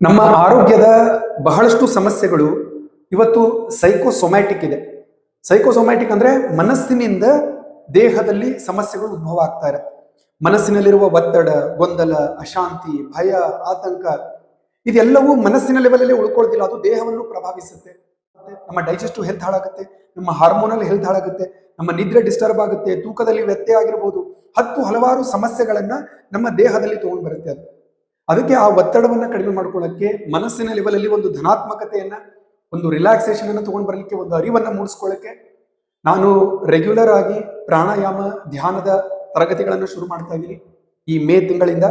ನಮ್ಮ ಆರೋಗ್ಯದ ಬಹಳಷ್ಟು ಸಮಸ್ಯೆಗಳು ಇವತ್ತು ಸೈಕೋಸೊಮ್ಯಾಟಿಕ್ ಇದೆ. ಸೈಕೋಸೊಮ್ಯಾಟಿಕ್ ಅಂದ್ರೆ ಮನಸ್ಸಿನಿಂದ ದೇಹದಲ್ಲಿ ಸಮಸ್ಯೆಗಳು ಉದ್ಭವ ಆಗ್ತಾ ಇರುತ್ತೆ. ಮನಸ್ಸಿನಲ್ಲಿರುವ ಒತ್ತಡ, ಗೊಂದಲ, ಅಶಾಂತಿ, ಭಯ, ಆತಂಕ ಇದೆಲ್ಲವೂ ಮನಸ್ಸಿನ ಲೆವೆಲಲ್ಲಿ ಉಳ್ಕೊಳ್ತಿಲ್ಲ, ಅದು ದೇಹವನ್ನು ಪ್ರಭಾವಿಸುತ್ತೆ. ನಮ್ಮ ಡೈಜೆಸ್ಟಿವ್ ಹೆಲ್ತ್ ಹಾಳಾಗುತ್ತೆ, ನಮ್ಮ ಹಾರ್ಮೋನಲ್ ಹೆಲ್ತ್ ಹಾಳಾಗುತ್ತೆ, ನಮ್ಮ ನಿದ್ರೆ ಡಿಸ್ಟರ್ಬ್ ಆಗುತ್ತೆ, ತೂಕದಲ್ಲಿ ವ್ಯತ್ಯಯ ಆಗಿರ್ಬೋದು, ಹಲವಾರು ಸಮಸ್ಯೆಗಳನ್ನ ನಮ್ಮ ದೇಹದಲ್ಲಿ ತಗೊಂಡು ಬರುತ್ತೆ ಅದು. ಅದಕ್ಕೆ ಆ ಒತ್ತಡವನ್ನ ಕಡಿಮೆ ಮಾಡ್ಕೊಳ್ಳಕ್ಕೆ ಮನಸ್ಸಿನ ಲೆವೆಲಲ್ಲಿ ಒಂದು ಧನಾತ್ಮಕತೆಯನ್ನ, ಒಂದು ರಿಲ್ಯಾಕ್ಸೇಷನ್ ಅನ್ನು ತಗೊಂಡು ಬರಲಿಕ್ಕೆ, ಒಂದು ಅರಿವನ್ನ ಮೂಡಿಸ್ಕೊಳ್ಳಕ್ಕೆ ನಾನು ರೆಗ್ಯುಲರ್ ಆಗಿ ಪ್ರಾಣಾಯಾಮ ಧ್ಯಾನದ ತರಗತಿಗಳನ್ನು ಶುರು ಮಾಡ್ತಾ ಇದ್ದೀನಿ ಈ ಮೇ ತಿಂಗಳಿಂದ.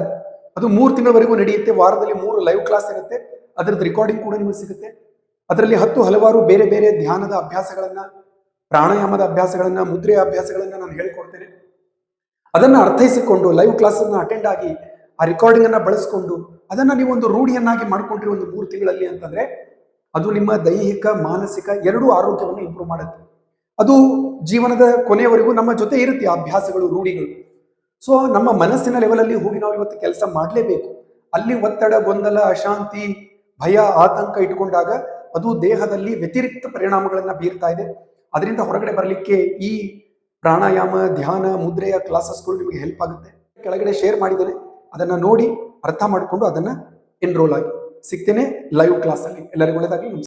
ಅದು 3 ತಿಂಗಳವರೆಗೂ ನಡೆಯುತ್ತೆ. ವಾರದಲ್ಲಿ 3 ಲೈವ್ ಕ್ಲಾಸ್ ಇರುತ್ತೆ. ಅದರದ್ದು ರೆಕಾರ್ಡಿಂಗ್ ಕೂಡ ನಿಮಗೆ ಸಿಗುತ್ತೆ. ಅದರಲ್ಲಿ ಹಲವಾರು ಬೇರೆ ಬೇರೆ ಧ್ಯಾನದ ಅಭ್ಯಾಸಗಳನ್ನ, ಪ್ರಾಣಾಯಾಮದ ಅಭ್ಯಾಸಗಳನ್ನ, ಮುದ್ರೆಯ ಅಭ್ಯಾಸಗಳನ್ನ ನಾನು ಹೇಳಿಕೊಡ್ತೇನೆ. ಅದನ್ನ ಅರ್ಥೈಸಿಕೊಂಡು ಲೈವ್ ಕ್ಲಾಸ್ ಅನ್ನ ಅಟೆಂಡ್ ಆಗಿ ಆ ರೆಕಾರ್ಡಿಂಗ್ ಅನ್ನ ಬಳಸಿಕೊಂಡು ಅದನ್ನ ನೀವು ಒಂದು ರೂಢಿಯನ್ನಾಗಿ ಮಾಡ್ಕೊಂಡ್ರಿ ಒಂದು 3 ತಿಂಗಳಲ್ಲಿ ಅಂತಂದ್ರೆ ಅದು ನಿಮ್ಮ ದೈಹಿಕ ಮಾನಸಿಕ ಎರಡೂ ಆರೋಗ್ಯವನ್ನು ಇಂಪ್ರೂವ್ ಮಾಡುತ್ತೆ. ಅದು ಜೀವನದ ಕೊನೆಯವರೆಗೂ ನಮ್ಮ ಜೊತೆ ಇರುತ್ತೆ ಆ ಅಭ್ಯಾಸಗಳು, ರೂಢಿಗಳು. ಸೊ ನಮ್ಮ ಮನಸ್ಸಿನ ಲೆವೆಲಲ್ಲಿ ಹೋಗಿ ನಾವು ಇವತ್ತು ಕೆಲಸ ಮಾಡಲೇಬೇಕು. ಅಲ್ಲಿ ಒತ್ತಡ, ಗೊಂದಲ, ಅಶಾಂತಿ, ಭಯ, ಆತಂಕ ಇಟ್ಕೊಂಡಾಗ ಅದು ದೇಹದಲ್ಲಿ ವ್ಯತಿರಿಕ್ತ ಪರಿಣಾಮಗಳನ್ನ ಬೀರ್ತಾ ಇದೆ. ಅದರಿಂದ ಹೊರಗಡೆ ಬರಲಿಕ್ಕೆ ಈ ಪ್ರಾಣಾಯಾಮ, ಧ್ಯಾನ, ಮುದ್ರೆಯ ಕ್ಲಾಸಸ್ಗಳು ನಿಮಗೆ ಹೆಲ್ಪ್ ಆಗುತ್ತೆ. ಕೆಳಗಡೆ ಶೇರ್ ಮಾಡಿದ್ದೇನೆ, ಅದನ್ನ ನೋಡಿ ಅರ್ಥ ಮಾಡಿಕೊಂಡು ಅದನ್ನ ಎನ್ರೋಲ್ ಆಗಿ. ಸಿಗ್ತೇನೆ ಲೈವ್ ಕ್ಲಾಸ್ ಅಲ್ಲಿ. ಎಲ್ಲರಿಗೂ ಒಳ್ಳೆದಾಗಲಿ.